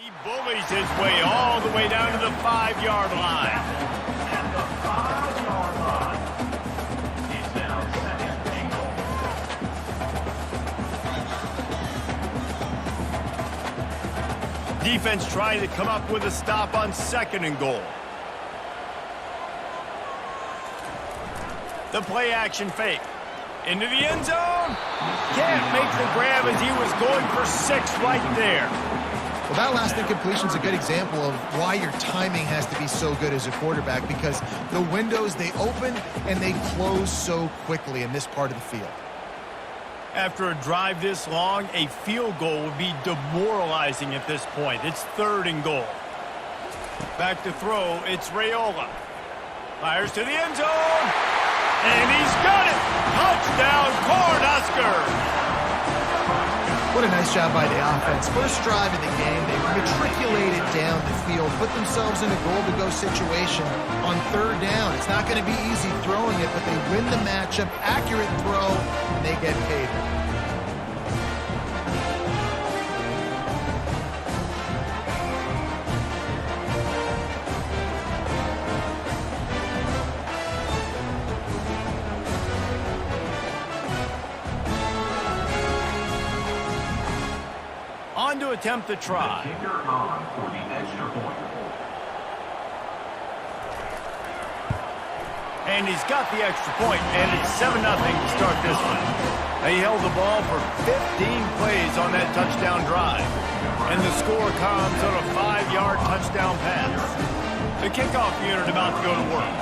He bullies his way all the way down to the 5-yard line. At the 5-yard line. It's now second and goal. Defense trying to come up with a stop on 2nd and goal. The play action fake. Into the end zone. Can't make the grab as he was going for 6 right there. Well, that last incompletion is a good example of why your timing has to be so good as a quarterback, because the windows, they open and they close so quickly in this part of the field. After a drive this long, a field goal would be demoralizing at this point. It's 3rd and goal. Back to throw, it's Raiola. Fires to the end zone. And he's got it! Touchdown, Cornhuskers! What a nice job by the offense. First drive of the game, they matriculated down the field, put themselves in a goal-to-go situation on 3rd down. It's not going to be easy throwing it, but they win the matchup, accurate throw, and they get paid. On to attempt the try. The kicker on for the extra point. And he's got the extra point, and it's 7-0 to start this one. They held the ball for 15 plays on that touchdown drive. And the score comes on a 5-yard touchdown pass. The kickoff unit about to go to work.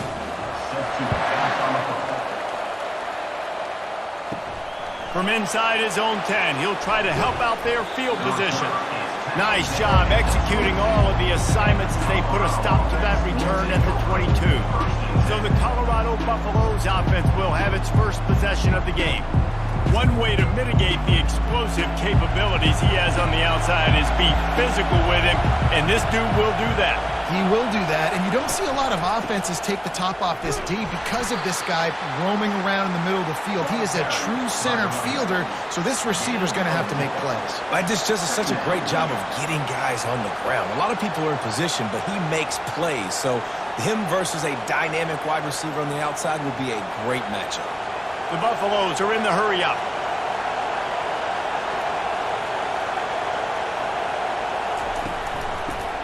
From inside his own 10, he'll try to help out their field position. Nice job executing all of the assignments as they put a stop to that return at the 22. So the Colorado Buffaloes offense will have its first possession of the game. One way to mitigate the explosive capabilities he has on the outside is be physical with him, and this dude will do that. He will do that, and you don't see a lot of offenses take the top off this D because of this guy roaming around in the middle of the field. He is a true center fielder, so this receiver's going to have to make plays. Just does such a great job of getting guys on the ground. A lot of people are in position, but he makes plays, so him versus a dynamic wide receiver on the outside would be a great matchup. The Buffaloes are in the hurry-up.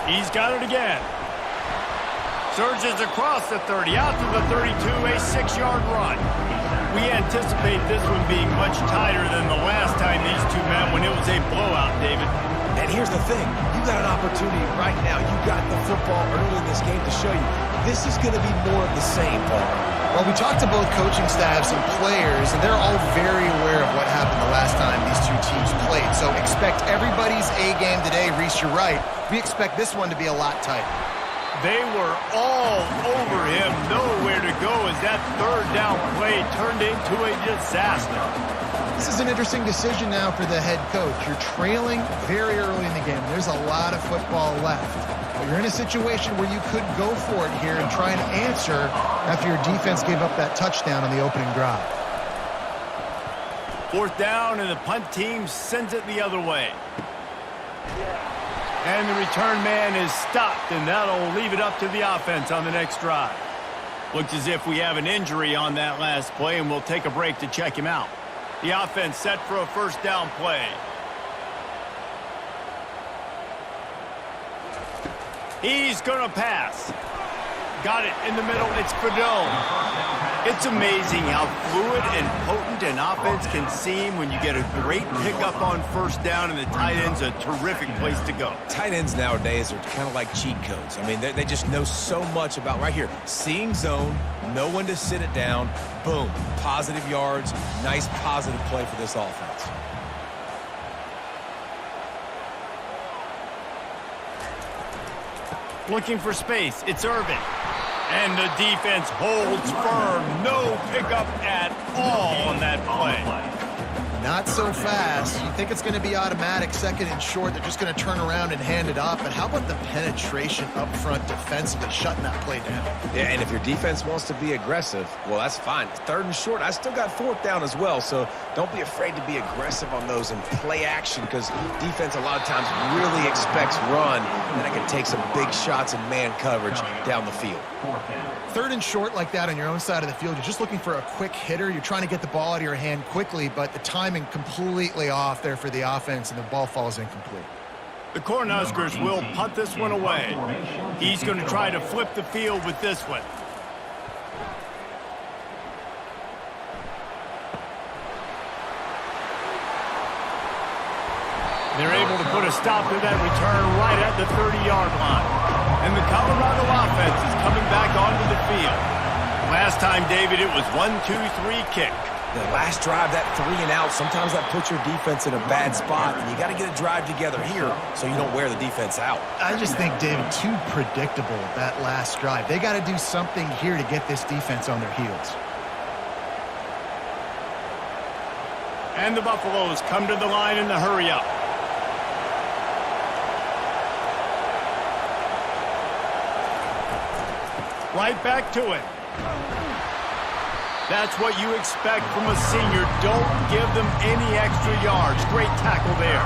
He's got it again. Surges across the 30, out to the 32, a 6-yard run. We anticipate this one being much tighter than the last time these two met when it was a blowout, David. And here's the thing. You got an opportunity right now. You got the football early in this game to show you this is going to be more of the same, Paul. Well, we talked to both coaching staffs and players, and they're all very aware of what happened the last time these two teams played. So expect everybody's A game today. Reese, you're right. We expect this one to be a lot tighter. They were all over him, nowhere to go as that 3rd down play turned into a disaster. This is an interesting decision now for the head coach. You're trailing very early in the game. There's a lot of football left. But you're in a situation where you could go for it here and try and answer after your defense gave up that touchdown on the opening drive. 4th down, and the punt team sends it the other way. And the return man is stopped, and that'll leave it up to the offense on the next drive. Looks as if we have an injury on that last play, and we'll take a break to check him out. The offense set for a 1st down play. He's going to pass. Got it in the middle. It's Fadone. It's amazing how fluid and potent an offense can seem when you get a great pickup on 1st down, and the tight end's a terrific place to go. Tight ends nowadays are kind of like cheat codes. I mean, they just know so much about right here. Seeing zone, know when to sit it down, boom, positive yards, nice positive play for this offense. Looking for space. It's Irvin. And the defense holds firm. No pickup at all on that play. Not so fast. You think it's going to be automatic, second and short. They're just going to turn around and hand it off. But how about the penetration up front defensively, shutting that play down? Yeah, and if your defense wants to be aggressive, well, that's fine. Third and short, I still got fourth down as well. So don't be afraid to be aggressive on those and play action, because defense a lot of times really expects run, and then I can take some big shots in man coverage down the field. Third and short like that on your own side of the field, you're just looking for a quick hitter. You're trying to get the ball out of your hand quickly, but the timing completely off there for the offense, and the ball falls incomplete. The Cornhuskers will punt this one away. He's going to try to flip the field with this one. They're able to put a stop to that return right at the 30-yard line. And the Colorado offense is coming back onto the field. Last time, David, it was 1-2-3 kick. The last drive, that 3 and out, sometimes that puts your defense in a bad spot, and you got to get a drive together here so you don't wear the defense out. I just think, David, too predictable, that last drive. They got to do something here to get this defense on their heels. And the Buffaloes come to the line in the hurry-up. Right back to it. That's what you expect from a senior. Don't give them any extra yards. Great tackle there.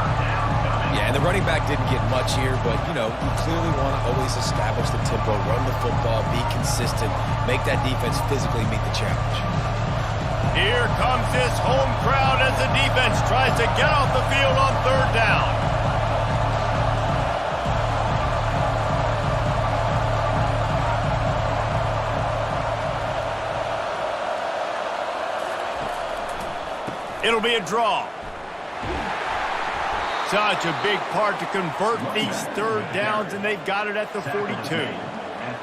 Yeah, and the running back didn't get much here, but, you know, you clearly want to always establish the tempo, run the football, be consistent, make that defense physically meet the challenge. Here comes this home crowd as the defense tries to get off the field on third down. It'll be a draw. Such a big part to convert these third downs, and they've got it at the 42.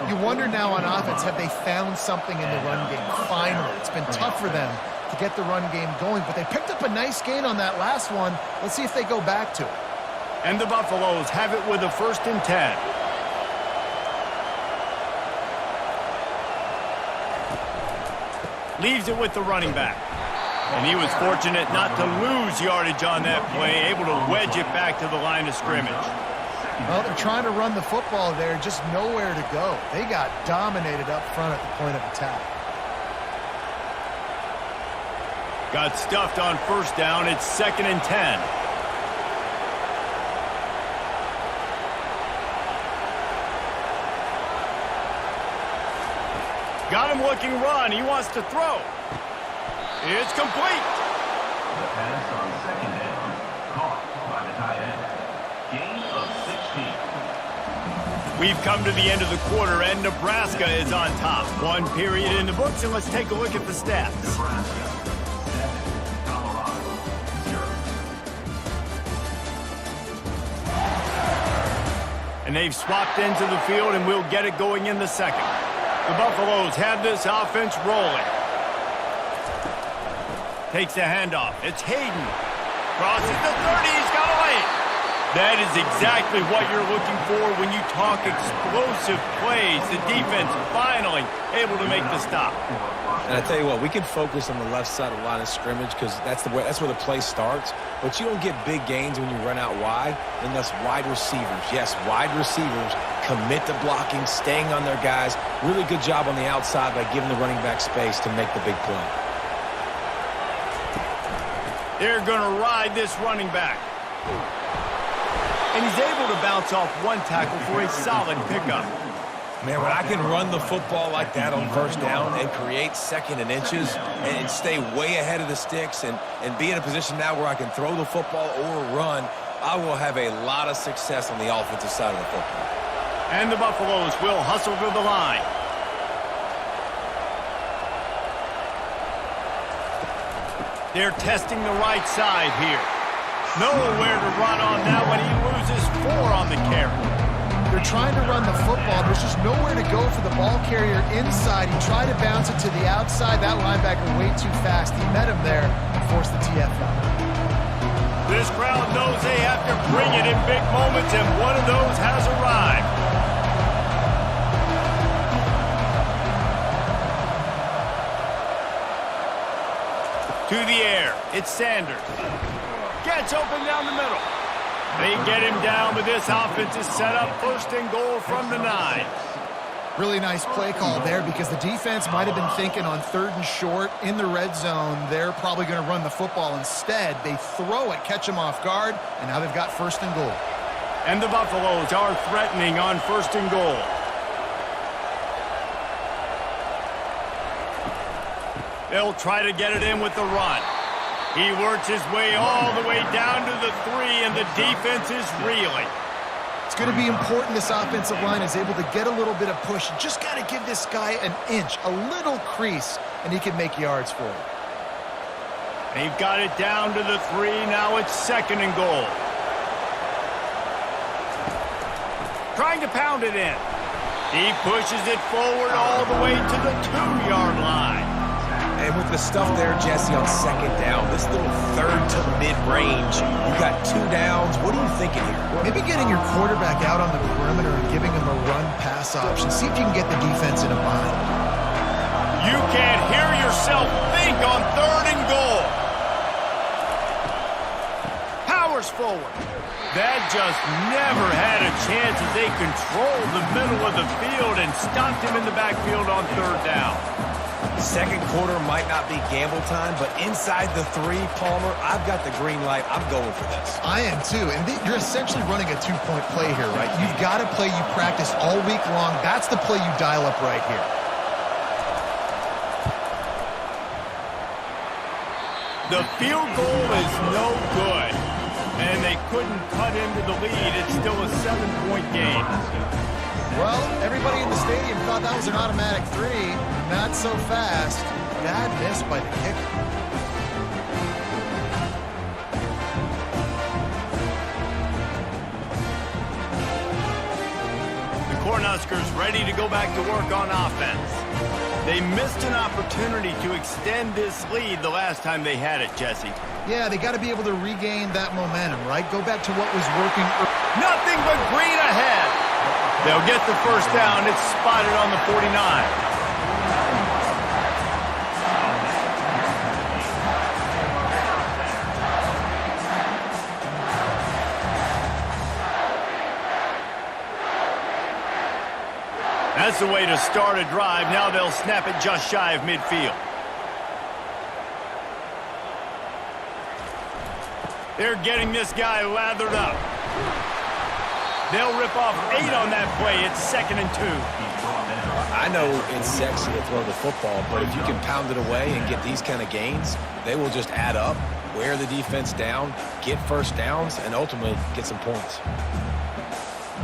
You wonder now on offense, have they found something in the run game? Finally, it's been tough for them to get the run game going, but they picked up a nice gain on that last one. Let's see if they go back to it. And the Buffaloes have it with a 1st and 10. Leaves it with the running back. And he was fortunate not to lose yardage on that play, able to wedge it back to the line of scrimmage. Well, they're trying to run the football there, just nowhere to go. They got dominated up front at the point of attack. Got stuffed on 1st down. It's 2nd and 10. Got him looking run. He wants to throw. It's complete. The pass on 2nd down, caught by the tight end. Gain of 16. We've come to the end of the quarter, and Nebraska is on top. 1 period in the books, and let's take a look at the stats. Nebraska 7, Colorado 0. And they've swapped into the field, and we'll get it going in the second. The Buffaloes have this offense rolling. Takes the handoff. It's Hayden. Crosses the 30. He's got away. That is exactly what you're looking for when you talk explosive plays. The defense finally able to make the stop. And I tell you what, we can focus on the left side of the line of scrimmage because that's where the play starts. But you don't get big gains when you run out wide unless wide receivers, yes, wide receivers, commit to blocking, staying on their guys. Really good job on the outside by giving the running back space to make the big play. They're going to ride this running back. And he's able to bounce off 1 tackle for a solid pickup. Man, when I can run the football like that on 1st down and create 2nd and inches and stay way ahead of the sticks and be in a position now where I can throw the football or run, I will have a lot of success on the offensive side of the football. And the Buffaloes will hustle to the line. They're testing the right side here. Nowhere to run on that one. He loses 4 on the carry. They're trying to run the football. There's just nowhere to go for the ball carrier inside. He tried to bounce it to the outside. That linebacker way too fast. He met him there and forced the TFL. This crowd knows they have to bring it in big moments, and one of those has arrived. To the air. It's Sanders. Gets open down the middle. They get him down, but this offense is set up 1st and goal from the 9. Really nice play call there because the defense might have been thinking on 3rd and short in the red zone. They're probably going to run the football. Instead, they throw it, catch them off guard, and now they've got 1st and goal. And the Buffaloes are threatening on 1st and goal. They'll try to get it in with the run. He works his way all the way down to the 3, and the defense is reeling. It's going to be important this offensive line is able to get a little bit of push. You just got to give this guy an inch, a little crease, and he can make yards for it. They've got it down to the 3. Now it's 2nd and goal. Trying to pound it in. He pushes it forward all the way to the 2-yard line. And with the stuff there, Jesse, on 2nd down, this little 3rd to mid-range, you got 2 downs. What are you thinking here? Maybe getting your quarterback out on the perimeter and giving him a run-pass option. See if you can get the defense in a bind. You can't hear yourself think on 3rd and goal. Powers forward. That just never had a chance as they controlled the middle of the field and stopped him in the backfield on 3rd down. 2nd quarter might not be gamble time, but inside the 3, Palmer, I've got the green light. I'm going for this. I am too, and you're essentially running a 2-point play here, right? You've got a play you practice all week long. That's the play you dial up right here. The field goal is no good, and they couldn't cut into the lead. It's still a 7-point game. Well, everybody in the stadium thought that was an automatic 3. Not so fast. Bad miss by the kicker. The Cornhuskers ready to go back to work on offense. They missed an opportunity to extend this lead the last time they had it, Jesse. Yeah, they got to be able to regain that momentum, right? Go back to what was working. Nothing but green ahead. They'll get the 1st down. It's spotted on the 49. That's the way to start a drive. Now they'll snap it just shy of midfield. They're getting this guy lathered up. They'll rip off 8 on that play. It's 2nd and 2. I know it's sexy to throw the football, but if you can pound it away and get these kind of gains, they will just add up, wear the defense down, get 1st downs, and ultimately get some points.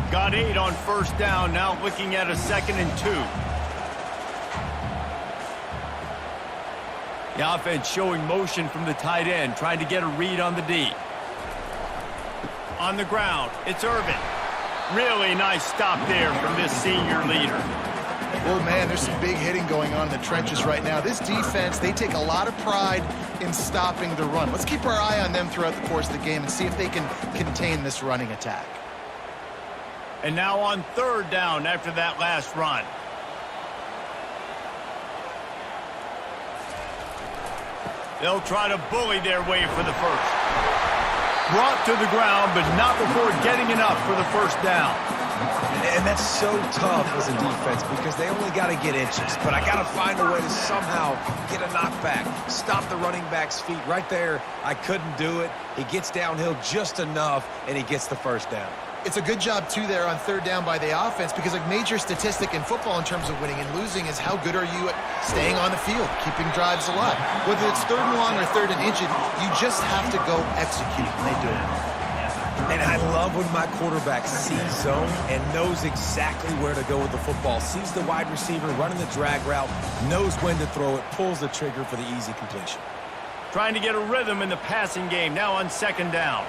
Got 8 on 1st down. Now looking at a 2nd and 2. The offense showing motion from the tight end, trying to get a read on the D. On the ground, it's Irvin. Really nice stop there from this senior leader. Oh, man, there's some big hitting going on in the trenches right now. This defense, they take a lot of pride in stopping the run. Let's keep our eye on them throughout the course of the game and see if they can contain this running attack. And now on 3rd down after that last run. They'll try to bully their way for the 1st. Brought to the ground, but not before getting enough for the 1st down. And that's so tough as a defense because they only got to get inches. But I got to find a way to somehow get a knockback, stop the running back's feet. Right there, I couldn't do it. He gets downhill just enough, and he gets the 1st down. It's a good job, too, there on 3rd down by the offense because a major statistic in football in terms of winning and losing is how good are you at staying on the field, keeping drives alive. Whether it's 3rd and long or 3rd and inches, you just have to go execute, and they do it. And I love when my quarterback sees zone and knows exactly where to go with the football, sees the wide receiver running the drag route, knows when to throw it, pulls the trigger for the easy completion. Trying to get a rhythm in the passing game, now on 2nd down.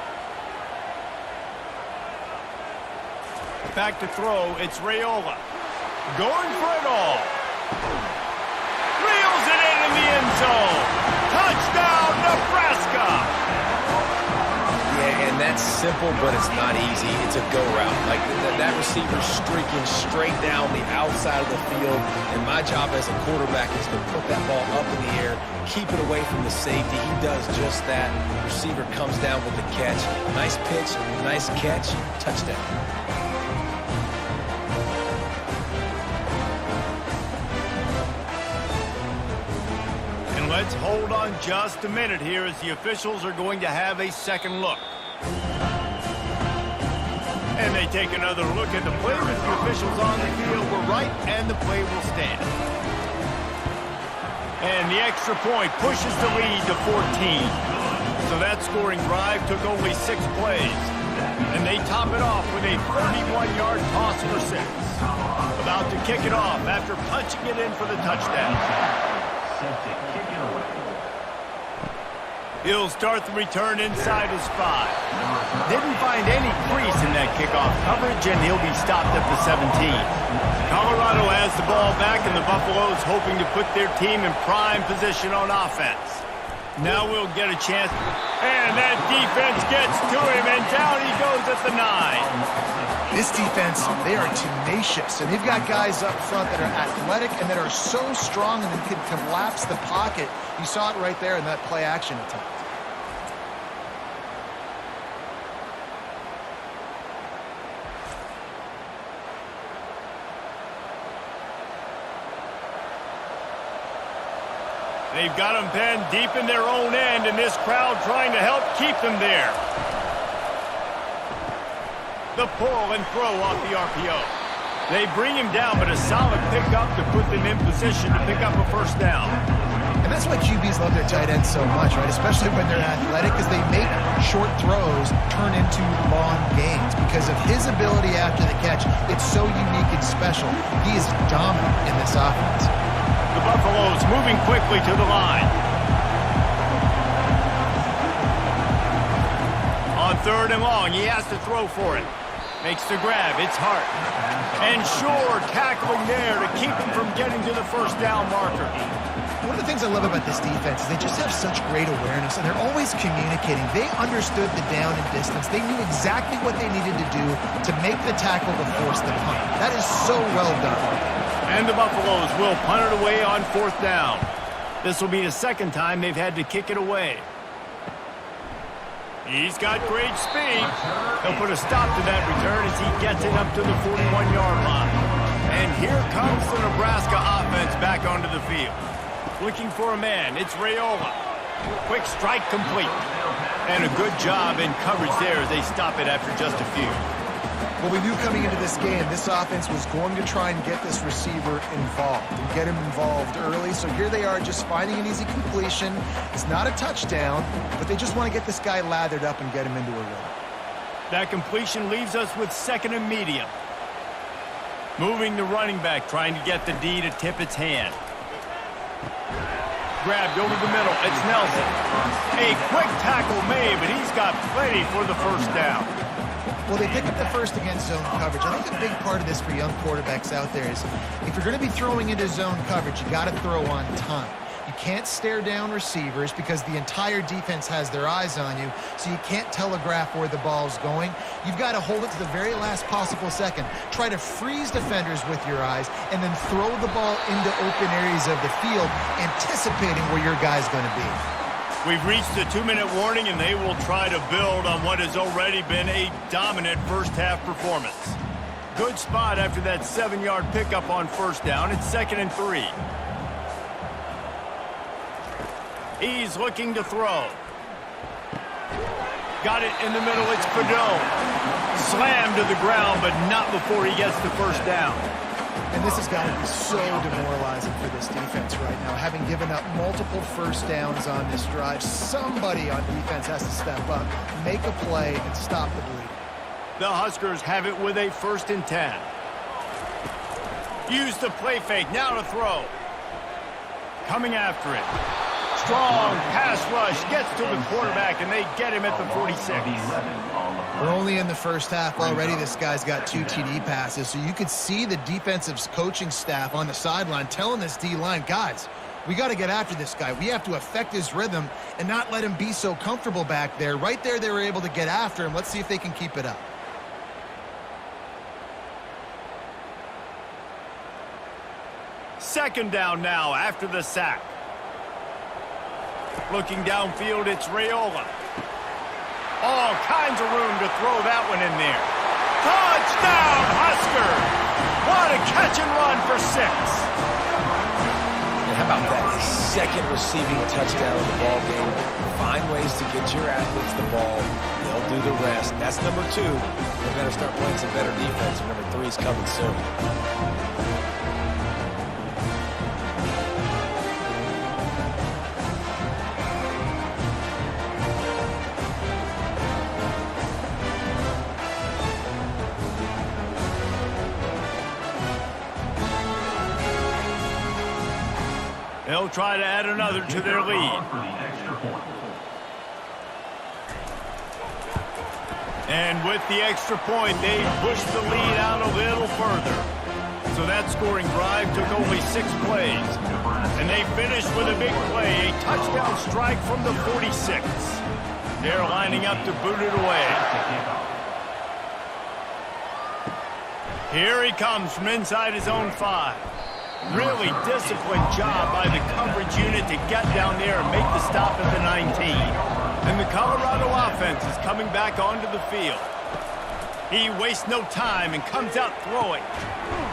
Back to throw, it's Raiola. Going for it all. Reels it in the end zone. Touchdown, Nebraska! Yeah, and that That's simple, but it's not easy. It's a go route. Like that receiver's streaking straight down the outside of the field, and my job as a quarterback is to put that ball up in the air, keep it away from the safety. He does just that. Receiver comes down with the catch. Nice pitch, nice catch, touchdown. Let's hold on just a minute here as the officials are going to have a second look. And they take another look at the play with the officials on the field were right, and the play will stand. And the extra point pushes the lead to 14. So that scoring drive took only 6 plays. And they top it off with a 31-yard toss for 6. About to kick it off after punching it in for the touchdown. He'll start the return inside his 5. Didn't find any crease in that kickoff coverage, and he'll be stopped at the 17. Colorado has the ball back, and the Buffaloes hoping to put their team in prime position on offense. Now we'll get a chance. And that defense gets to him, and down he goes at the 9. This defense, they are tenacious, and they've got guys up front that are athletic and that are so strong and that can collapse the pocket. You saw it right there in that play action attempt. They've got them penned deep in their own end, and this crowd trying to help keep them there. The pull and throw off the RPO. They bring him down, but a solid pickup to put them in position to pick up a first down. And that's why QBs love their tight ends so much, right? Especially when they're athletic, because they make short throws turn into long gains. Because of his ability after the catch, it's so unique and special. He is dominant in this offense. The Buffaloes moving quickly to the line. On 3rd and long, he has to throw for it. Makes the grab. It's Hart. And Shore tackling there to keep him from getting to the first down marker. One of the things I love about this defense is they just have such great awareness, and they're always communicating. They understood the down and distance. They knew exactly what they needed to do to make the tackle to force the punt. That is so well done. And the Buffaloes will punt it away on 4th down. This will be the 2nd time they've had to kick it away. He's got great speed. He'll put a stop to that return as he gets it up to the 41-yard line. And here comes the Nebraska offense back onto the field. Looking for a man. It's Raiola. Quick strike complete. And a good job in coverage there as they stop it after just a few. Well, we knew coming into this game, this offense was going to try and get this receiver involved and get him involved early. So here they are just finding an easy completion. It's not a touchdown, but they just want to get this guy lathered up and get him into a rhythm. That completion leaves us with 2nd and medium. Moving the running back, trying to get the D to tip its hand. Grabbed over the middle. It's Nelson. A quick tackle made, but he's got plenty for the first down. Well, they pick up the first against zone coverage. I think a big part of this for young quarterbacks out there is if you're going to be throwing into zone coverage, you got to throw on time. You can't stare down receivers because the entire defense has their eyes on you, so you can't telegraph where the ball's going. You've got to hold it to the very last possible second. Try to freeze defenders with your eyes and then throw the ball into open areas of the field, anticipating where your guy's going to be. We've reached the 2-minute warning, and they will try to build on what has already been a dominant first-half performance. Good spot after that 7-yard pickup on 1st down. It's 2nd and 3. He's looking to throw. Got it in the middle. It's Padone. Slammed to the ground, but not before he gets the first down. And this has got to be so demoralizing for this defense right now. Having given up multiple first downs on this drive, somebody on defense has to step up, make a play, and stop the bleeding. The Huskers have it with a 1st and 10. Use the play fake. Now to throw. Coming after it. Strong pass rush. Gets to the quarterback, and they get him at the 46. We're only in the first half already. This guy's got 2 TD passes, so you could see the defensive coaching staff on the sideline telling this D-line, guys, We got to get after this guy. We have to affect his rhythm and not let him be so comfortable back there. Right there, they were able to get after him. Let's see if they can keep it up. Second down now after the sack. Looking downfield, it's Raiola. All kinds of room to throw that one in there. Touchdown, Huskers! What a catch and run for 6. And how about that? His second receiving touchdown of the ball game. Find ways to get your athletes the ball. They'll do the rest. That's number 2. They better start playing some better defense. And number 3 is coming soon. They'll try to add another to their lead. And with the extra point, they pushed the lead out a little further. So that scoring drive took only 6 plays. And they finished with a big play, a touchdown strike from the 46. They're lining up to boot it away. Here he comes from inside his own 5. Really disciplined job by the coverage unit to get down there and make the stop at the 19. And the Colorado offense is coming back onto the field. He wastes no time and comes out throwing.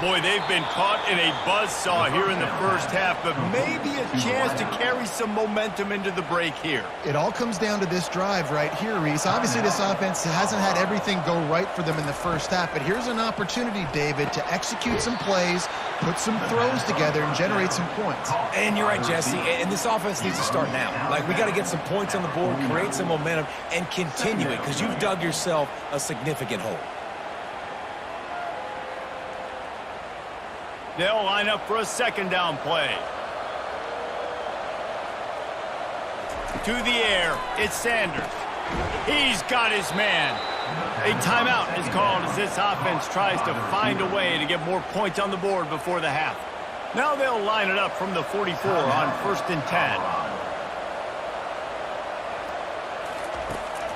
Boy, they've been caught in a buzzsaw here in the first half, but maybe a chance to carry some momentum into the break here. It all comes down to this drive right here, Reese. Obviously, this offense hasn't had everything go right for them in the first half, but here's an opportunity, David, to execute some plays, put some throws together, and generate some points. And you're right, Jesse, and this offense needs to start now. Like, we got to get some points on the board, create some momentum, and continue it, because you've dug yourself a significant hole. They'll line up for a second down play. To the air, it's Sanders. He's got his man. A timeout is called as this offense tries to find a way to get more points on the board before the half. Now they'll line it up from the 44 on 1st and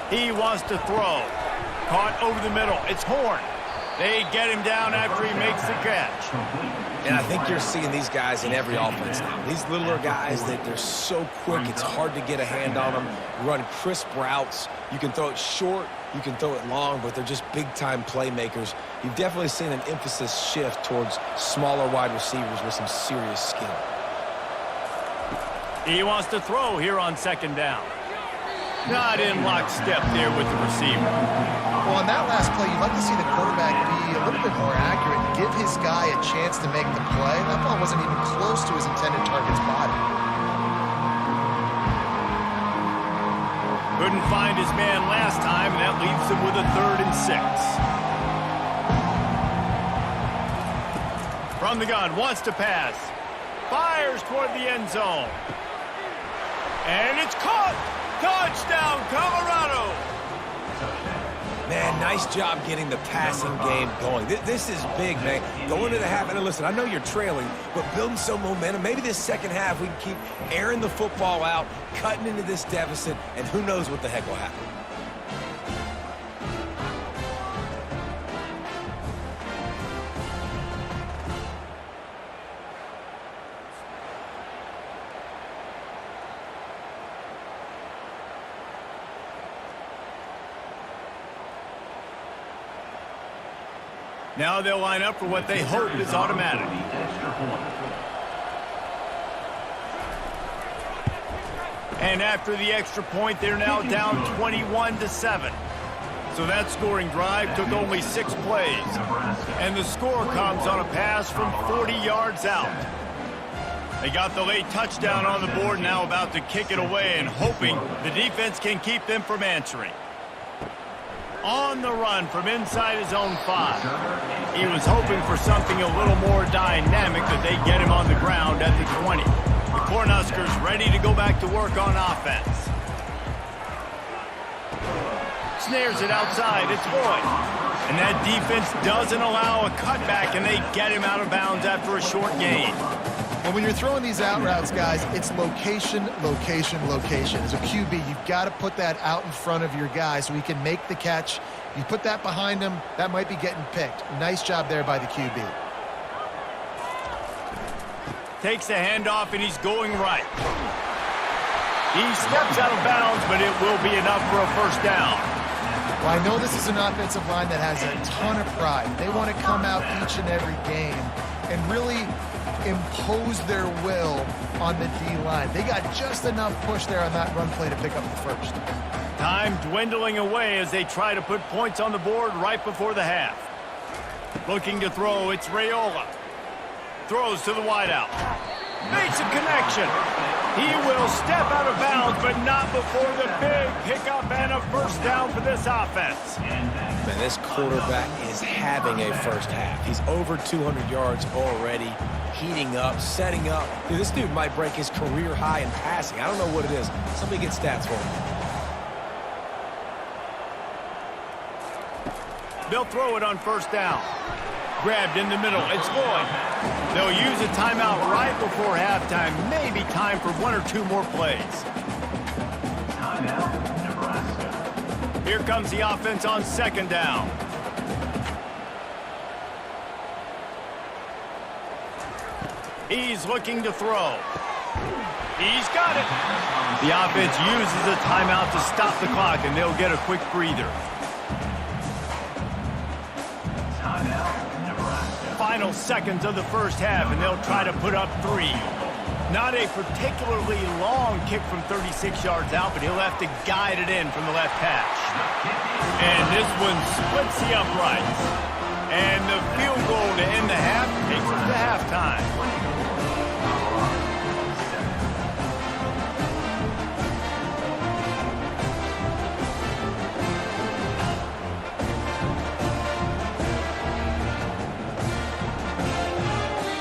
10. He wants to throw. Caught over the middle. It's Horn. They get him down after he makes the catch. And I think you're seeing these guys in every offense now. These littler guys, they're so quick, it's hard to get a hand on them. Run crisp routes. You can throw it short, you can throw it long, but they're just big-time playmakers. You've definitely seen an emphasis shift towards smaller wide receivers with some serious skill. He wants to throw here on second down. Not in lockstep there with the receiver. Well, on that last play, you'd like to see the quarterback be a little bit more accurate and give his guy a chance to make the play. That ball wasn't even close to his intended target's body. Couldn't find his man last time, and that leaves him with a 3rd and 6. From the gun, wants to pass. Fires toward the end zone. And it's caught! Touchdown, Colorado! Man, nice job getting the passing game going. This is big, man. Going to the half, and listen, I know you're trailing, but building some momentum. Maybe this second half we can keep airing the football out, cutting into this deficit, and who knows what the heck will happen. Now they'll line up for what they hope is automatic. And after the extra point, they're now down 21-7. So that scoring drive took only 6 plays. And the score comes on a pass from 40 yards out. They got the late touchdown on the board, now about to kick it away and hoping the defense can keep them from answering. On the run from inside his own 5. He was hoping for something a little more dynamic, but they get him on the ground at the 20. The Cornhuskers ready to go back to work on offense. Snares it outside, it's Boyd. And that defense doesn't allow a cutback, and they get him out of bounds after a short gain. Well, when you're throwing these out routes, guys, it's location, location, location. As a QB, you've got to put that out in front of your guy so he can make the catch. You put that behind him, that might be getting picked. Nice job there by the QB. Takes the handoff, and he's going right. He steps out of bounds, but it will be enough for a first down. Well, I know this is an offensive line that has a ton of pride. They want to come out each and every game and really impose their will on the D-line. They got just enough push there on that run play to pick up the first. Time dwindling away as they try to put points on the board right before the half. Looking to throw, it's Raiola. Throws to the wideout. Makes a connection. He will step out of bounds, but not before the big pickup and a first down for this offense. Man, this quarterback is having a first half. He's over 200 yards already, heating up, setting up. Dude, this dude might break his career high in passing. I don't know what it is. Somebody get stats for him. They'll throw it on first down. Grabbed in the middle. It's Lloyd. They'll use a timeout right before halftime. Maybe time for one or two more plays. Timeout, Nebraska. Here comes the offense on second down. He's looking to throw. He's got it. The offense uses a timeout to stop the clock, and they'll get a quick breather. Final seconds of the first half, and they'll try to put up 3. Not a particularly long kick from 36 yards out, but he'll have to guide it in from the left hash. And this one splits the uprights. And the field goal to end the half takes us to halftime.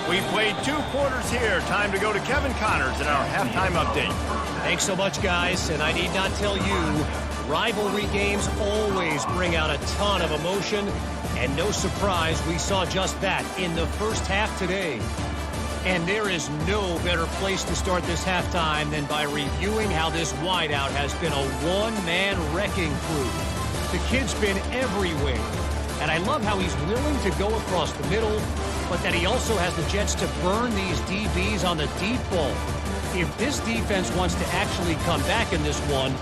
We've played 2 quarters here. Time to go to Kevin Connors in our halftime update. Thanks so much, guys. And I need not tell you, rivalry games always bring out a ton of emotion. And no surprise, we saw just that in the first half today. And there is no better place to start this halftime than by reviewing how this wideout has been a one-man wrecking crew. The kid's been everywhere. And I love how he's willing to go across the middle, but that he also has the jets to burn these DBs on the deep ball. If this defense wants to actually come back in this one,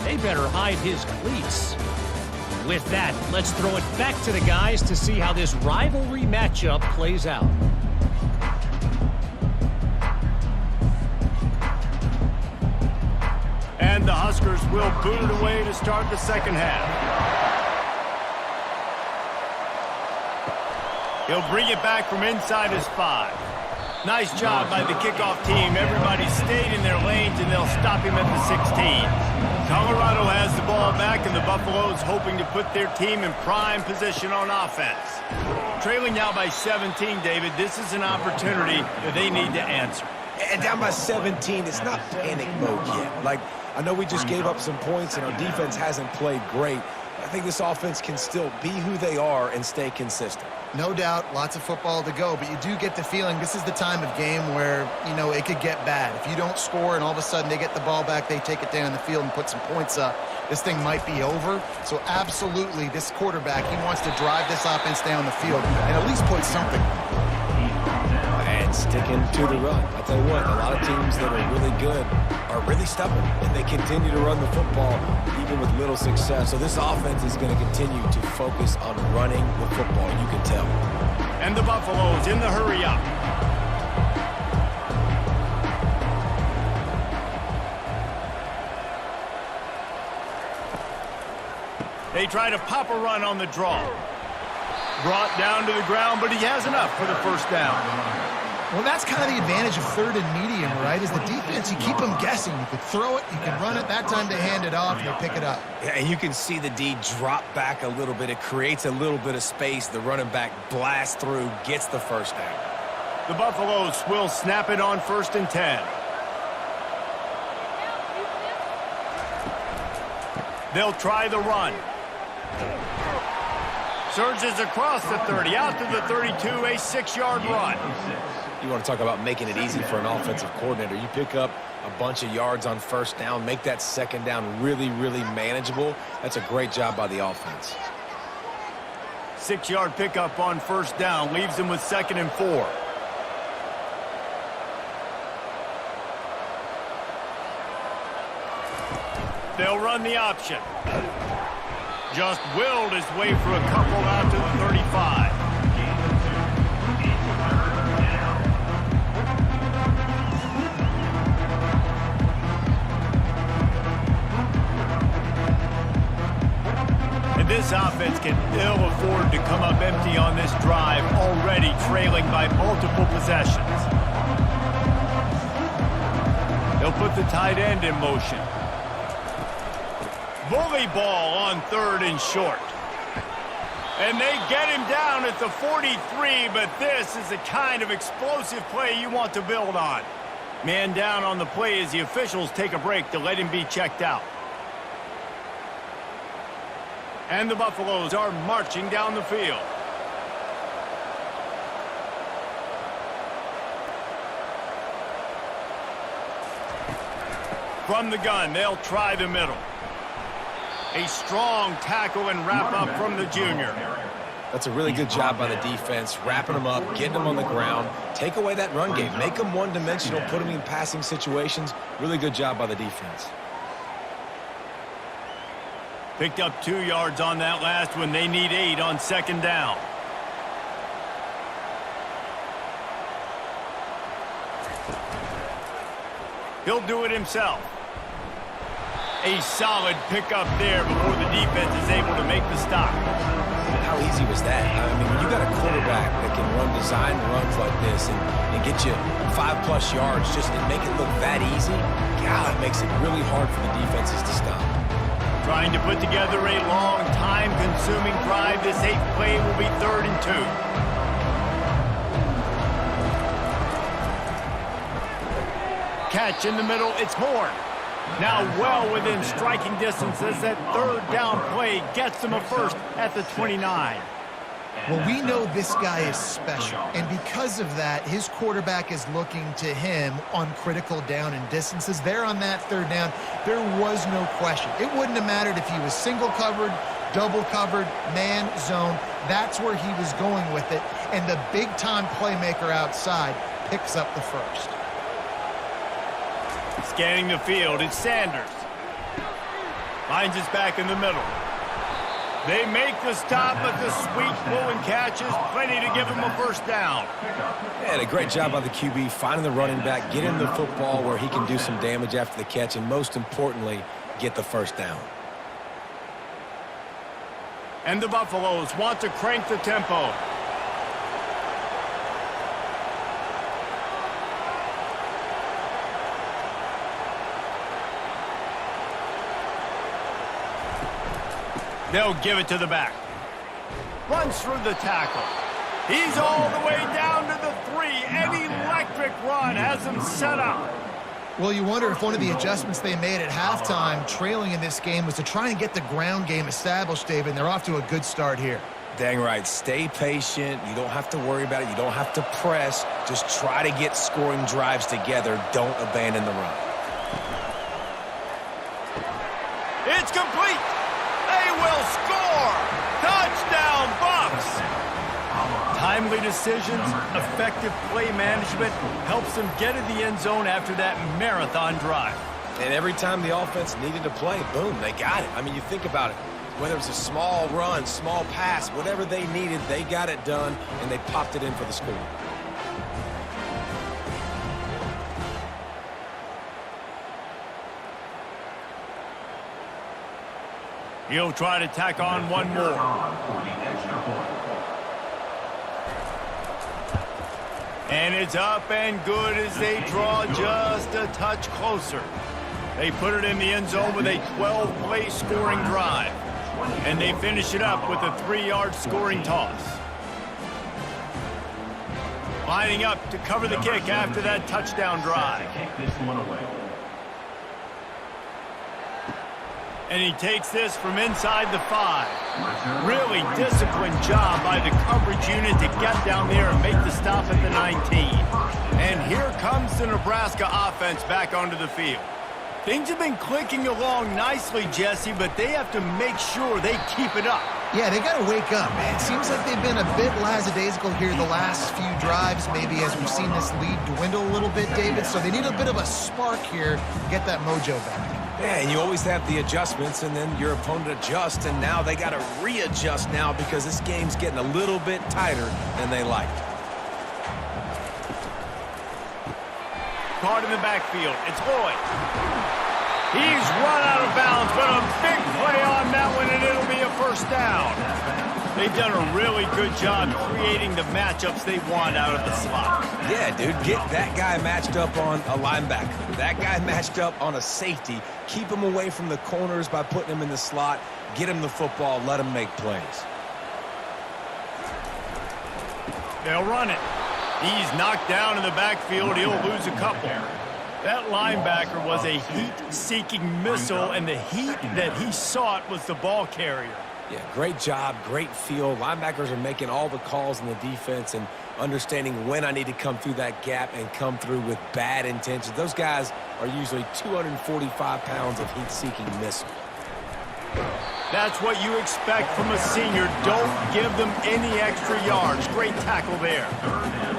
they better hide his cleats. With that, let's throw it back to the guys to see how this rivalry matchup plays out. And the Huskers will boot it away to start the second half. He'll bring it back from inside his 5. Nice job by the kickoff team. Everybody stayed in their lanes, and they'll stop him at the 16. Colorado has the ball back, and the Buffaloes hoping to put their team in prime position on offense. Trailing now by 17, David, this is an opportunity that they need to answer. And down by 17, it's not panic mode yet. Like, I know we just gave up some points, and our defense hasn't played great. I think this offense can still be who they are and stay consistent. No doubt, lots of football to go, but you do get the feeling this is the time of game where, you know, it could get bad. If you don't score and all of a sudden they get the ball back, they take it down the field and put some points up, this thing might be over. So absolutely, this quarterback, he wants to drive this offense down the field and at least put something. And sticking to the run. I'll tell you what, a lot of teams that are really good are really stubborn, and they continue to run the football even with little success. So this offense is going to continue to focus on running the football, you can tell. And the Buffaloes in the hurry up. They try to pop a run on the draw. Brought down to the ground, but he has enough for the first down. Well, that's kind of the advantage of third and medium, right? Is the defense, you keep them guessing. You can throw it, you can run it. That time they hand it off, and they pick it up. Yeah, and you can see the D drop back a little bit. It creates a little bit of space. The running back blasts through, gets the first down. The Buffaloes will snap it on 1st and 10. They'll try the run. Surges across the 30, out to the 32, a 6-yard run. You want to talk about making it easy for an offensive coordinator. You pick up a bunch of yards on first down, make that second down really, really manageable. That's a great job by the offense. 6-yard pickup on first down leaves them with 2nd and 4. They'll run the option. Just willed his way for a couple out to the 35. And this offense can ill afford to come up empty on this drive, already trailing by multiple possessions. They'll put the tight end in motion. Bully ball on 3rd and short. And they get him down at the 43, but this is the kind of explosive play you want to build on. Man down on the play as the officials take a break to let him be checked out. And the Buffaloes are marching down the field. From the gun, they'll try the middle. A strong tackle and wrap up from the junior. That's a really good job by the defense, wrapping them up, getting them on the ground. Take away that run game. Make them one-dimensional, put them in passing situations. Really good job by the defense. Picked up 2 yards on that last one. They need 8 on 2nd down. He'll do it himself. A solid pickup there before the defense is able to make the stop. How easy was that? I mean, when you got a quarterback that can run design runs like this and get you 5+ yards just and make it look that easy, God, it makes it really hard for the defenses to stop. Trying to put together a long, time-consuming drive. This 8th play will be 3rd and 2. Catch in the middle. It's Horn. Now well within striking distance as that 3rd down play gets them a first at the 29. Well, we know this guy is special, and because of that, his quarterback is looking to him on critical down and distances. There on that 3rd down, there was no question. It wouldn't have mattered if he was single covered, double covered, man, zone. That's where he was going with it, and the big-time playmaker outside picks up the first. Scanning the field, it's Sanders. Finds his back in the middle. They make the stop, but the sweep pull and catch is plenty to give him a first down. And a great job by the QB, finding the running back, getting the football where he can do some damage after the catch, and most importantly, get the first down. And the Buffaloes want to crank the tempo. They'll give it to the back. Runs through the tackle. He's all the way down to the 3. An electric run has him set up. Well, you wonder if one of the adjustments they made at halftime, trailing in this game, was to try and get the ground game established, David, and they're off to a good start here. Dang right. Stay patient. You don't have to worry about it. You don't have to press. Just try to get scoring drives together. Don't abandon the run. It's complete. They will score. Touchdown, Bucks. Timely decisions, effective play management helps them get in the end zone after that marathon drive. And every time the offense needed to play, boom, they got it. I mean, you think about it. Whether it's a small run, small pass, whatever they needed, they got it done, and they popped it in for the score. He'll try to tack on one more. And it's up and good as they draw just a touch closer. They put it in the end zone with a 12-play scoring drive. And they finish it up with a 3-yard scoring toss. Lining up to cover the kick after that touchdown drive. And he takes this from inside the 5. Really disciplined job by the coverage unit to get down there and make the stop at the 19. And here comes the Nebraska offense back onto the field. Things have been clicking along nicely, Jesse, but they have to make sure they keep it up. Yeah, they got to wake up, man. It seems like they've been a bit lackadaisical here the last few drives, maybe as we've seen this lead dwindle a little bit, David. So they need a bit of a spark here to get that mojo back. Yeah, and you always have the adjustments, and then your opponent adjusts, and now they got to readjust now because this game's getting a little bit tighter than they liked. Caught in the backfield. It's Lloyd. He's run out of bounds, but a big play on that one, and it'll be a first down. They've done a really good job creating the matchups they want out of the slot. Yeah, dude, get that guy matched up on a linebacker. That guy matched up on a safety. Keep him away from the corners by putting him in the slot. Get him the football. Let him make plays. They'll run it. He's knocked down in the backfield. He'll lose a couple. That linebacker was a heat-seeking missile, and the heat that he sought was the ball carrier. Yeah, great job, great feel. Linebackers are making all the calls in the defense and understanding when I need to come through that gap and come through with bad intentions. Those guys are usually 245 pounds of heat-seeking missile. That's what you expect from a senior. Don't give them any extra yards. Great tackle there.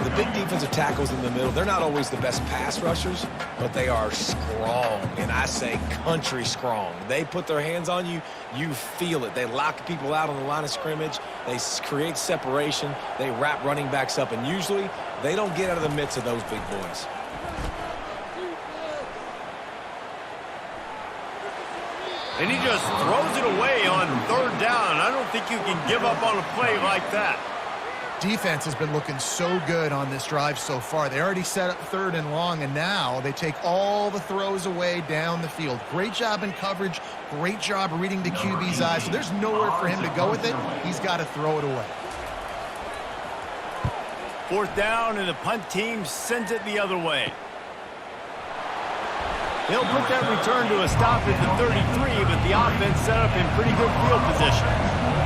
The big defensive tackles in the middle, they're not always the best pass rushers, but they are strong, and I say country strong. They put their hands on you, you feel it. They lock people out on the line of scrimmage. They create separation. They wrap running backs up, and usually they don't get out of the midst of those big boys. And he just throws it away on third down. I don't think you can give up on a play like that. Defense has been looking so good on this drive so far. They already set up 3rd and long, and now they take all the throws away down the field. Great job in coverage. Great job reading the QB's eyes. So there's nowhere for him to go with it. He's got to throw it away. 4th down, and the punt team sends it the other way. He'll put that return to a stop at the 33, but the offense set up in pretty good field position.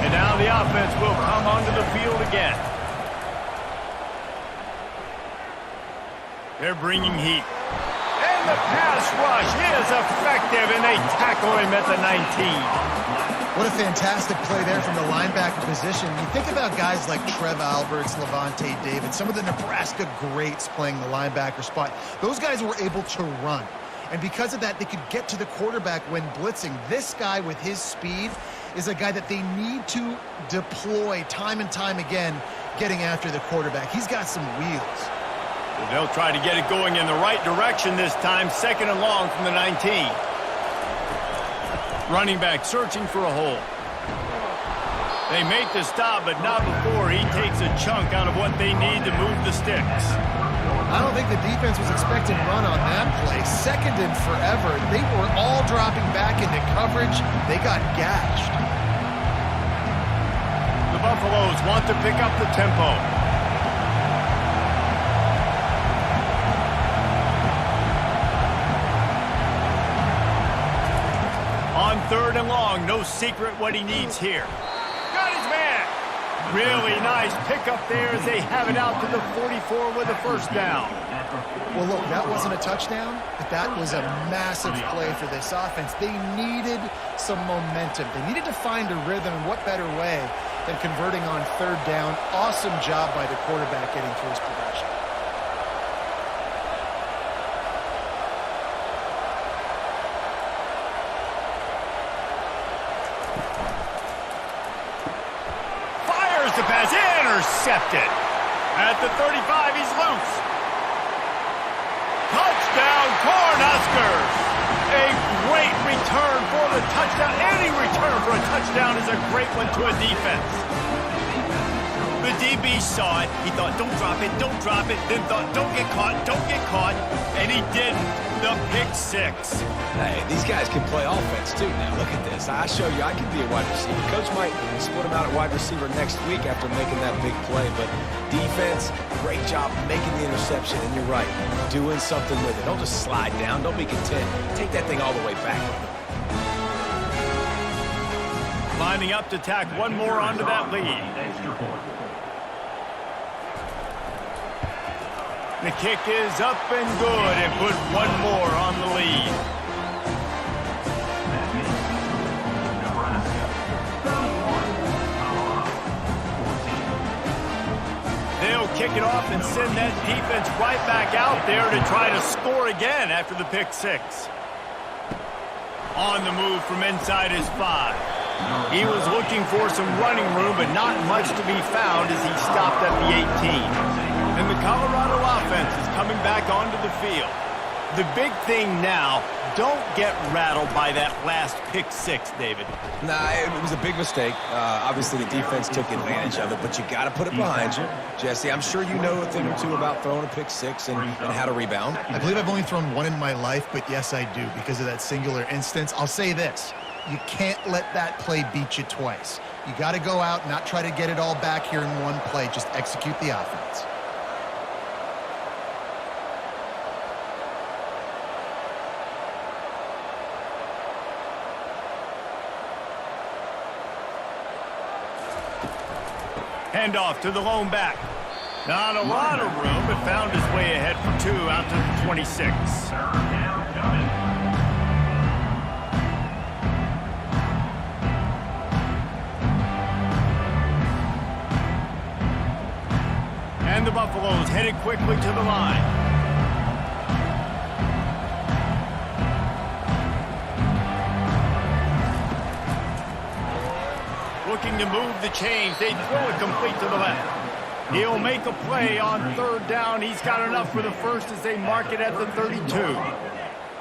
And now the offense will come onto the field again. They're bringing heat. And the pass rush is effective, and they tackle him at the 19. What a fantastic play there from the linebacker position. You think about guys like Trev Alberts, Levante David, some of the Nebraska greats playing the linebacker spot. Those guys were able to run. And because of that, they could get to the quarterback when blitzing. This guy with his speed is a guy that they need to deploy time and time again, getting after the quarterback. He's got some wheels. They'll try to get it going in the right direction this time. 2nd and long from the 19. Running back searching for a hole. They make the stop, but not before he takes a chunk out of what they need to move the sticks. I don't think the defense was expecting run on that play. 2nd and forever. They were all dropping back into coverage. They got gashed. The Buffaloes want to pick up the tempo. On 3rd and long, no secret what he needs here. Got his man. Really nice pickup there as they have it out to the 44 with a first down. Well, look, that wasn't a touchdown, but that was a massive play for this offense. They needed some momentum. They needed to find a rhythm, and what better way than converting on 3rd down. Awesome job by the quarterback getting through his progression. The pass intercepted. At the 35, he's loose. Touchdown, Cornhuskers. A great return for the touchdown. Any return for a touchdown is a great one to a defense. The DB saw it. He thought, don't drop it, don't drop it. Then thought, don't get caught, don't get caught. And he didn't. The pick 6. Hey, these guys can play offense too now. Look at this. I show you I can be a wide receiver. Coach might split him out at wide receiver next week after making that big play. But defense, great job making the interception. And you're right, doing something with it. Don't just slide down. Don't be content. Take that thing all the way back. Lining up to tack one more onto that lead. Extra point. The kick is up and good and put one more on the lead. Nebraska 31, Colorado 14. They'll kick it off and send that defense right back out there to try to score again after the pick six. On the move from inside his 5. He was looking for some running room, but not much to be found as he stopped at the 18. And the Colorado offense is coming back onto the field. The big thing now, don't get rattled by that last pick six, David. Nah, it was a big mistake. Obviously, the defense took advantage of it, but you got to put it behind you. Jesse, I'm sure you know a thing or two about throwing a pick six and how to rebound. I believe I've only thrown one in my life, but yes, I do because of that singular instance. I'll say this. You can't let that play beat you twice. You got to go out and not try to get it all back here in one play. Just execute the offense. Handoff to the lone back. Not a lot of room, but found his way ahead for 2 out to the 26. Third down coming. And the Buffaloes headed quickly to the line. Looking to move the chains. They throw it complete to the left. He'll make a play on third down. He's got enough for the first as they mark it at the 32.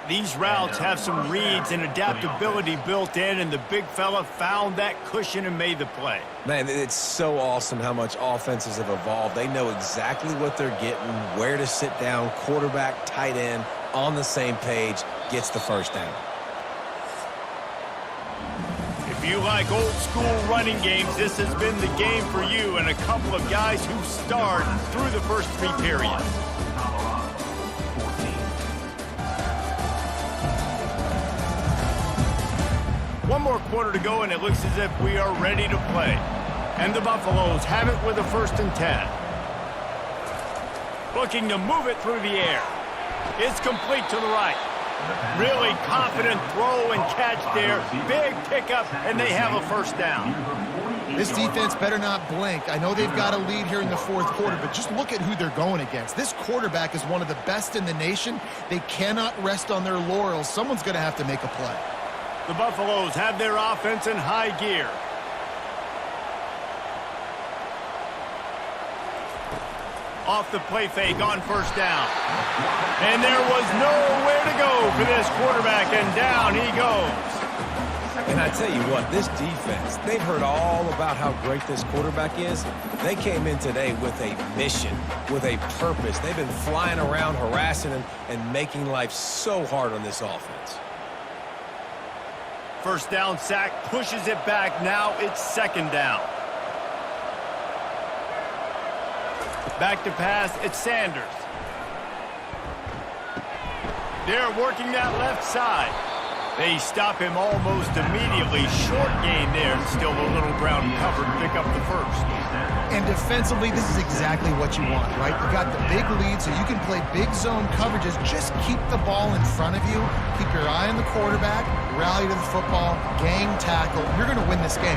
These routes have some reads and adaptability built in, and the big fella found that cushion and made the play. Man, it's so awesome how much offenses have evolved. They know exactly what they're getting, where to sit down, quarterback, tight end, on the same page, gets the first down. If you like old school running games, this has been the game for you and a couple of guys who starred through the first 3 periods. Colorado 14. One more quarter to go, and it looks as if we are ready to play. And the Buffaloes have it with a 1st and 10. Looking to move it through the air. It's complete to the right. Really confident throw and catch there. Big pickup, and they have a 1st down. This defense better not blink. I know they've got a lead here in the 4th quarter, but just look at who they're going against. This quarterback is one of the best in the nation. They cannot rest on their laurels. Someone's going to have to make a play. The Buffaloes have their offense in high gear. Off the play fake on 1st down. And there was nowhere to go for this quarterback, and down he goes. And I tell you what, this defense, they've heard all about how great this quarterback is. They came in today with a mission, with a purpose. They've been flying around, harassing him, and making life so hard on this offense. 1st down sack, pushes it back. Now it's 2nd down. Back to pass, it's Sanders. They're working that left side. They stop him almost immediately. Short gain there, and still a little ground covered to pick up the 1st. And defensively, this is exactly what you want, right? You got the big lead, so you can play big zone coverages. Just keep the ball in front of you. Keep your eye on the quarterback. Rally to the football. Gang tackle. You're going to win this game.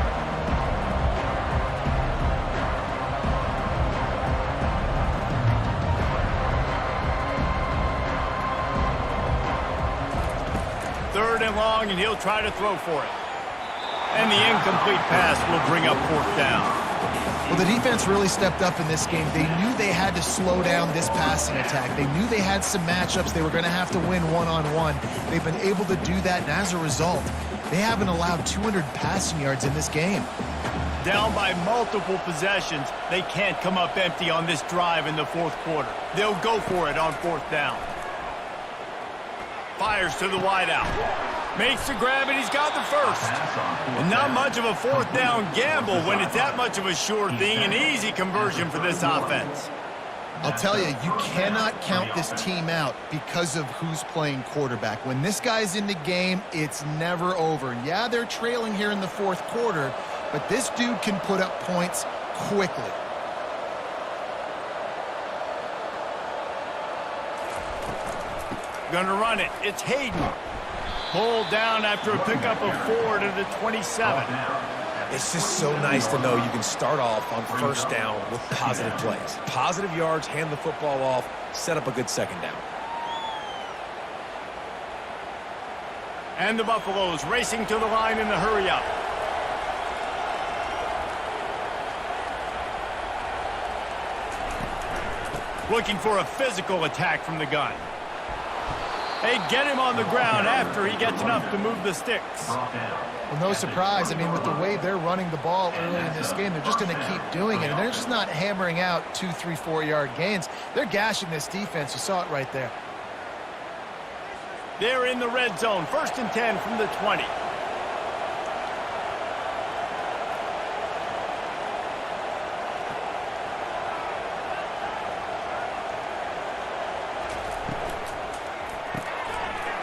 Third and long, and he'll try to throw for it. And the incomplete pass will bring up 4th down. Well, the defense really stepped up in this game. They knew they had to slow down this passing attack. They knew they had some matchups they were going to have to win one-on-one. They've been able to do that, and as a result, they haven't allowed 200 passing yards in this game. Down by multiple possessions, they can't come up empty on this drive in the 4th quarter. They'll go for it on 4th down. Fires to the wideout. Makes the grab, and he's got the 1st. And not much of a 4th down gamble when it's that much of a sure thing. An easy conversion for this offense. I'll tell you, you cannot count this team out because of who's playing quarterback. When this guy's in the game, it's never over. Yeah, they're trailing here in the fourth quarter, but this dude can put up points quickly. Gonna run it. It's Hayden. Pulled down after a pickup of 4 to the 27. It's just so nice to know you can start off on first down with positive plays. Positive yards, hand the football off, set up a good second down. And the Buffaloes racing to the line in the hurry-up. Looking for a physical attack from the gun. They get him on the ground after he gets enough to move the sticks. Well, no surprise. I mean, with the way they're running the ball early in this game, they're just going to keep doing it. And they're just not hammering out 2, 3, 4-yard gains. They're gashing this defense. You saw it right there. They're in the red zone. 1st and 10 from the 20.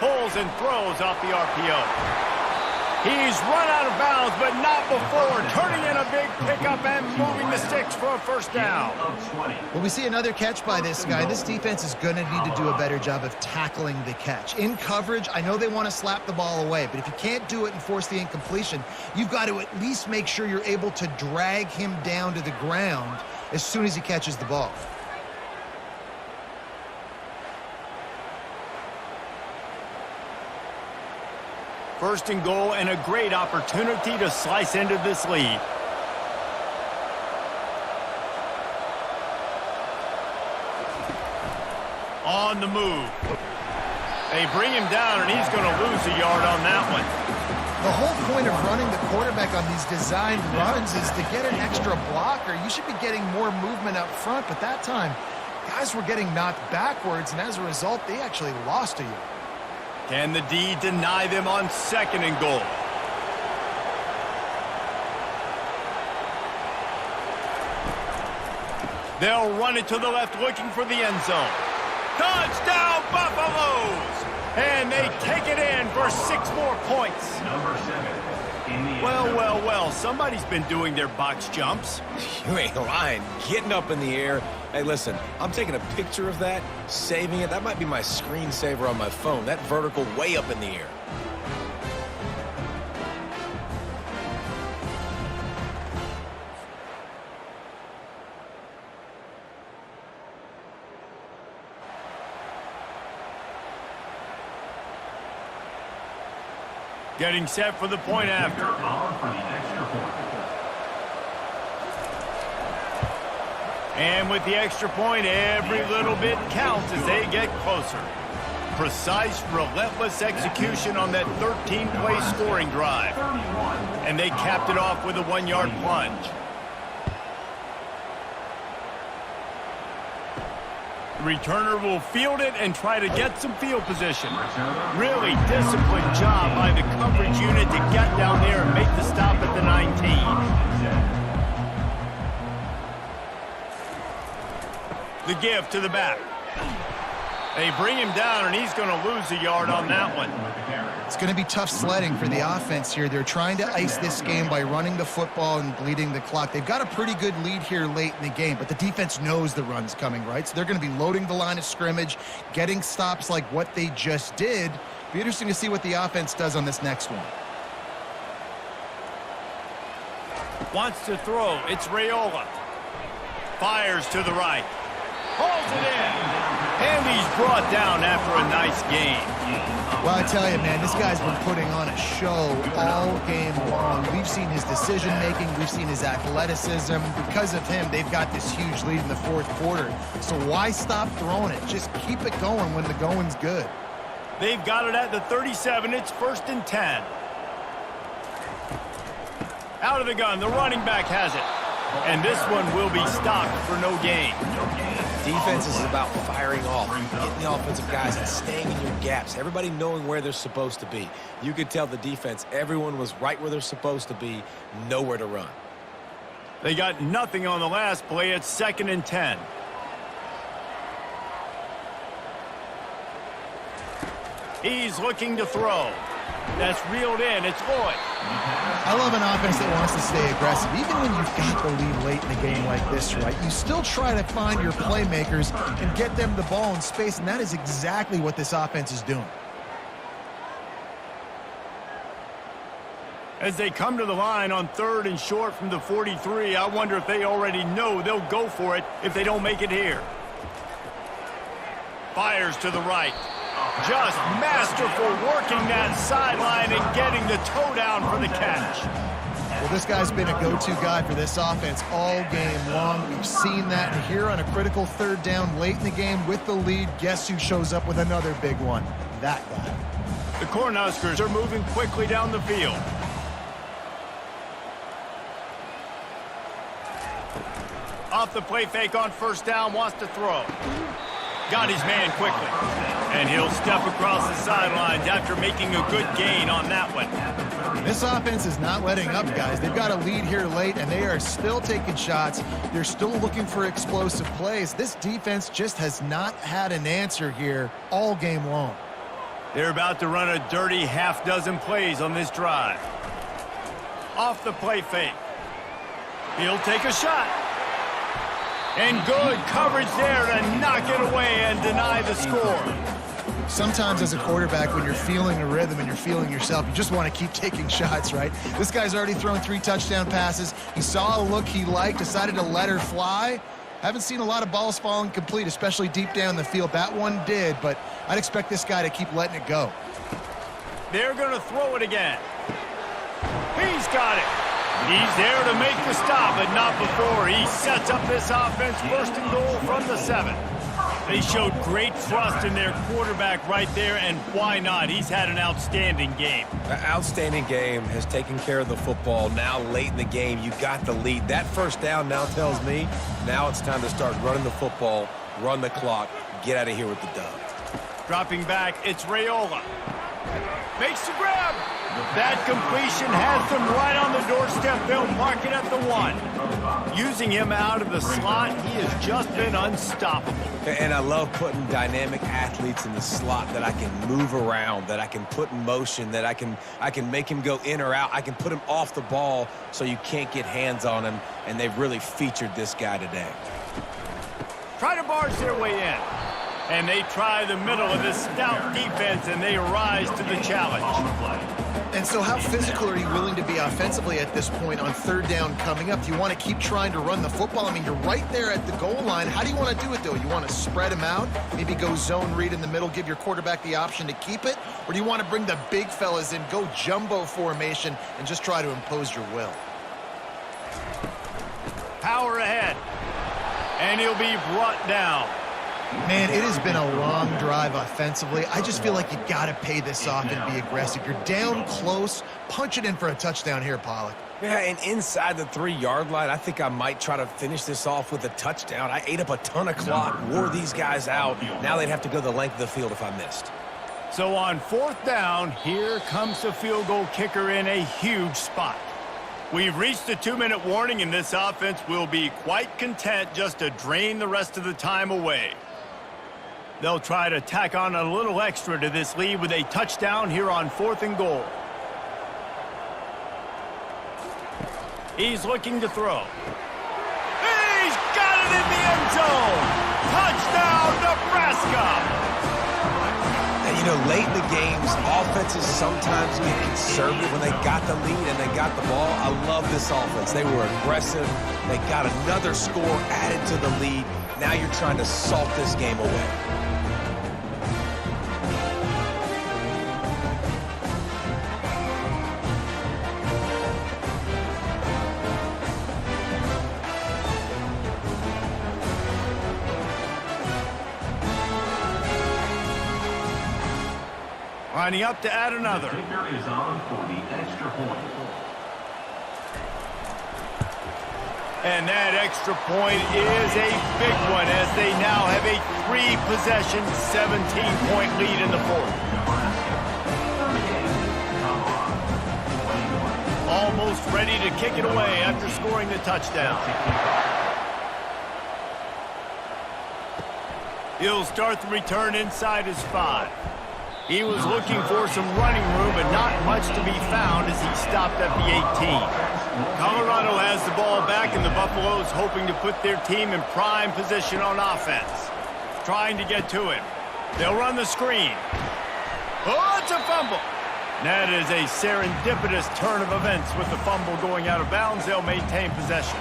Pulls and throws off the RPO. He's run out of bounds, but not before turning in a big pickup and moving the sticks for a first down. Well, we see another catch by this guy. This defense is going to need to do a better job of tackling the catch. In coverage, I know they want to slap the ball away, but if you can't do it and force the incompletion, you've got to at least make sure you're able to drag him down to the ground as soon as he catches the ball. First and goal and a great opportunity to slice into this lead. On the move. They bring him down, and he's going to lose a yard on that one. The whole point of running the quarterback on these designed runs is to get an extra blocker. You should be getting more movement up front, but that time, guys were getting knocked backwards, and as a result, they actually lost a yard. Can the D deny them on 2nd and goal? They'll run it to the left, looking for the end zone. Touchdown, Buffaloes! And they take it in for 6 more points. Number 7. Well, somebody's been doing their box jumps. You ain't lying. Getting up in the air. Hey, listen, I'm taking a picture of that, saving it. That might be my screensaver on my phone. That vertical way up in the air. Getting set for the point after. And with the extra point, every little bit counts as they get closer. Precise, relentless execution on that 13-play scoring drive. And they capped it off with a 1-yard plunge. The returner will field it and try to get some field position. Really disciplined job by the coverage unit to get down there and make the stop at the 19. The give to the back. They bring him down, and he's going to lose a yard on that one. It's going to be tough sledding for the offense here. They're trying to ice this game by running the football and bleeding the clock. They've got a pretty good lead here late in the game, but the defense knows the run's coming, right? So they're going to be loading the line of scrimmage, getting stops like what they just did. Be interesting to see what the offense does on this next one. Wants to throw. It's Raiola. Fires to the right. Holds it in. And he's brought down after a nice game. Well, I tell you, man, this guy's been putting on a show all game long. We've seen his decision-making. We've seen his athleticism. Because of him, they've got this huge lead in the fourth quarter. So why stop throwing it? Just keep it going when the going's good. They've got it at the 37. It's 1st and 10. Out of the gun. The running back has it. And this one will be stopped for no gain. Defense is about firing off, getting the offensive guys and staying in your gaps, everybody knowing where they're supposed to be. You could tell the defense, everyone was right where they're supposed to be, nowhere to run. They got nothing on the last play. It's 2nd and 10. He's looking to throw. That's reeled in. It's Lloyd. I love an offense that wants to stay aggressive. Even when you've got the lead late in the game like this, right, you still try to find your playmakers and get them the ball in space, and that is exactly what this offense is doing. As they come to the line on 3rd and short from the 43, I wonder if they already know they'll go for it if they don't make it here. Fires to the right. Just masterful working that sideline and getting the toe down for the catch. Well, this guy's been a go-to guy for this offense all game long. We've seen that here on a critical 3rd down late in the game with the lead. Guess who shows up with another big one? That guy. The Cornhuskers are moving quickly down the field. Off the play fake on 1st down, wants to throw. Got his man quickly. And he'll step across the sidelines after making a good gain on that one. This offense is not letting up, guys. They've got a lead here late, and they are still taking shots. They're still looking for explosive plays. This defense just has not had an answer here all game long. They're about to run a dirty half-dozen plays on this drive. Off the play fake. He'll take a shot. And good coverage there to knock it away and deny the score. Sometimes as a quarterback, when you're feeling a rhythm and you're feeling yourself, you just want to keep taking shots, right? This guy's already thrown 3 touchdown passes. He saw a look he liked, decided to let her fly. Haven't seen a lot of balls falling complete, especially deep down the field. That one did, but I'd expect this guy to keep letting it go. They're going to throw it again. He's got it. He's there to make the stop, but not before he sets up this offense 1st and goal from the 7. They showed great trust in their quarterback right there, and why not? He's had an outstanding game. An outstanding game, has taken care of the football. Now late in the game, you got the lead. That 1st down now tells me now it's time to start running the football, run the clock, get out of here with the dub. Dropping back, it's Raiola. Makes the grab. That completion has them right on the doorstep. They'll mark it at the 1. Using him out of the slot, he has just been unstoppable. And I love putting dynamic athletes in the slot that I can move around, that I can put in motion, that I can make him go in or out. I can put him off the ball so you can't get hands on him, and they've really featured this guy today. Try to barge their way in. And they try the middle of this stout defense, and they rise to the challenge. And so how physical are you willing to be offensively at this point on 3rd down coming up? Do you want to keep trying to run the football? I mean, you're right there at the goal line. How do you want to do it, though? You want to spread them out, maybe go zone read in the middle, give your quarterback the option to keep it? Or do you want to bring the big fellas in, go jumbo formation, and just try to impose your will? Power ahead. And he'll be brought down. Man, it has been a long drive offensively. I just feel like you got to pay this off and be aggressive. You're down close. Punch it in for a touchdown here, Pollock. Yeah, and inside the 3-yard line, I think I might try to finish this off with a touchdown. I ate up a ton of clock, wore these guys out. Now they'd have to go the length of the field if I missed. So on 4th down, here comes the field goal kicker in a huge spot. We've reached a 2-minute warning, and this offense will be quite content just to drain the rest of the time away. They'll try to tack on a little extra to this lead with a touchdown here on 4th and goal. He's looking to throw. He's got it in the end zone! Touchdown, Nebraska! And, you know, late in the games, offenses sometimes get conservative when they got the lead and they got the ball. I love this offense. They were aggressive. They got another score added to the lead. Now you're trying to salt this game away. Lining up to add another. Kicker is on for the extra point. And that extra point is a big one as they now have a 3-possession, 17-point lead in the 4th. Almost ready to kick it away after scoring the touchdown. He'll start the return inside his 5. He was looking for some running room, but not much to be found as he stopped at the 18. Colorado has the ball back, and the Buffaloes hoping to put their team in prime position on offense. Trying to get to him. They'll run the screen. Oh, it's a fumble. That is a serendipitous turn of events with the fumble going out of bounds. They'll maintain possession.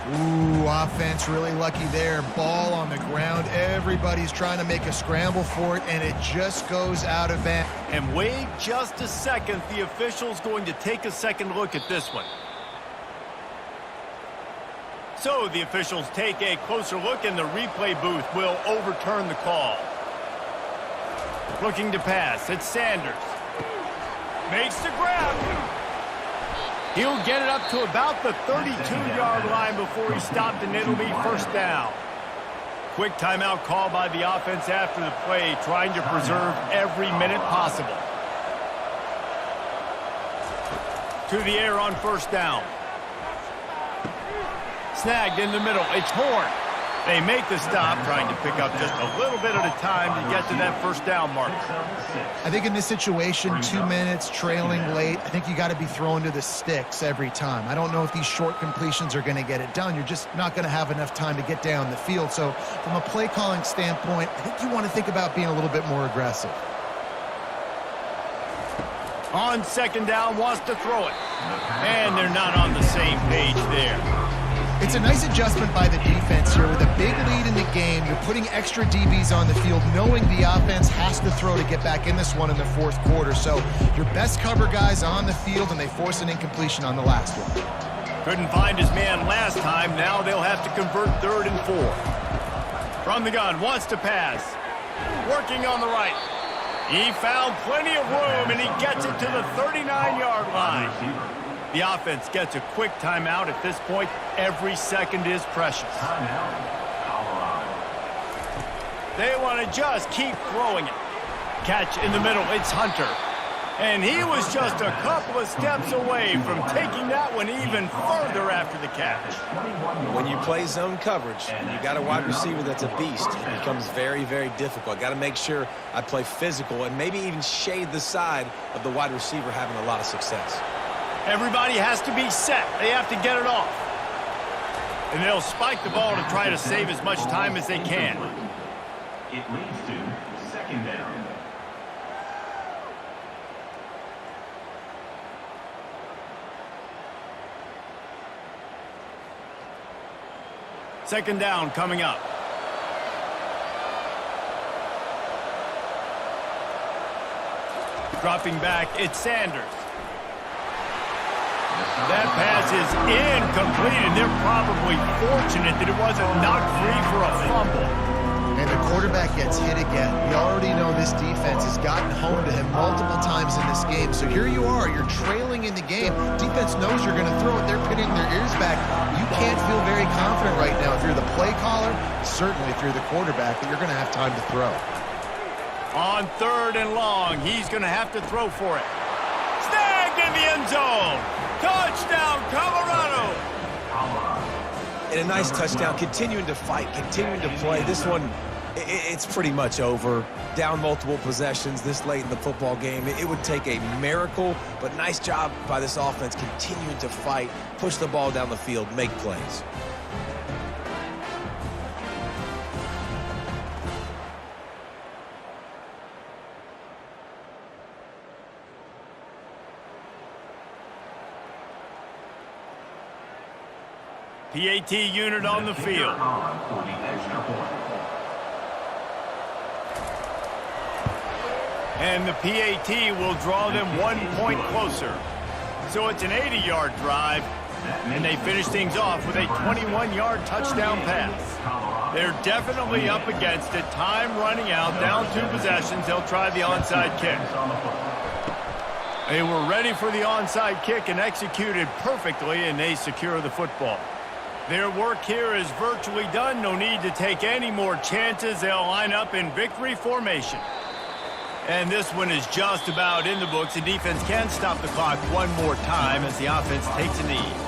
Ooh, offense really lucky there. Ball on the ground. Everybody's trying to make a scramble for it, and it just goes out of bounds. And wait just a second. The official's going to take a second look at this one. So the officials take a closer look, and the replay booth will overturn the call. Looking to pass. It's Sanders. Makes the grab. He'll get it up to about the 32-yard line before he stopped, and it'll be first down. Quick timeout call by the offense after the play, trying to preserve every minute possible. To the air on first down. Snagged in the middle. It's Horn. They make the stop, trying to pick up just a little bit at a time to get to that first down mark. I think in this situation, 2 minutes, trailing late, I think you got to be throwing to the sticks every time. I don't know if these short completions are going to get it done. You're just not going to have enough time to get down the field. So from a play calling standpoint, I think you want to think about being a little bit more aggressive. On second down, wants to throw it. And they're not on the same page there. It's a nice adjustment by the defense here. With a big lead in the game, you're putting extra DBs on the field, knowing the offense has to throw to get back in this one in the fourth quarter. So your best cover guys on the field, and they force an incompletion on the last one. Couldn't find his man last time. Now they'll have to convert 3rd and 4. From the gun, wants to pass. Working on the right. He found plenty of room, and he gets it to the 39-yard line. The offense gets a quick timeout at this point. Every second is precious. They want to just keep throwing it. Catch in the middle. It's Hunter. And he was just a couple of steps away from taking that one even further after the catch. When you play zone coverage and you got a wide receiver that's a beast, it becomes very, very difficult. Got to make sure I play physical and maybe even shade the side of the wide receiver having a lot of success. Everybody has to be set. They have to get it off. And they'll spike the ball to try to save as much time as they can. It leads to second down. Second down coming up. Dropping back, it's Sanders. That pass is incomplete, and they're probably fortunate that it wasn't knocked free for a fumble. And the quarterback gets hit again. You already know this defense has gotten home to him multiple times in this game. So here you are, you're trailing in the game. Defense knows you're going to throw it. They're pinning their ears back. You can't feel very confident right now. If you're the play caller, certainly if you're the quarterback, that you're going to have time to throw. On 3rd and long, he's going to have to throw for it. Snagged in the end zone. Touchdown, Colorado. And a nice touchdown, continuing to fight, continuing to play. This one, it's pretty much over. Down multiple possessions this late in the football game. It would take a miracle, but nice job by this offense continuing to fight, push the ball down the field, make plays. PAT unit on the field. And the PAT will draw them 1 point closer. So it's an 80-yard drive, and they finish things off with a 21-yard touchdown pass. They're definitely up against it. Time running out, down 2 possessions. They'll try the onside kick. They were ready for the onside kick and executed perfectly, and they secure the football. Their work here is virtually done. No need to take any more chances. They'll line up in victory formation. And this one is just about in the books. The defense can stop the clock one more time as the offense takes a knee.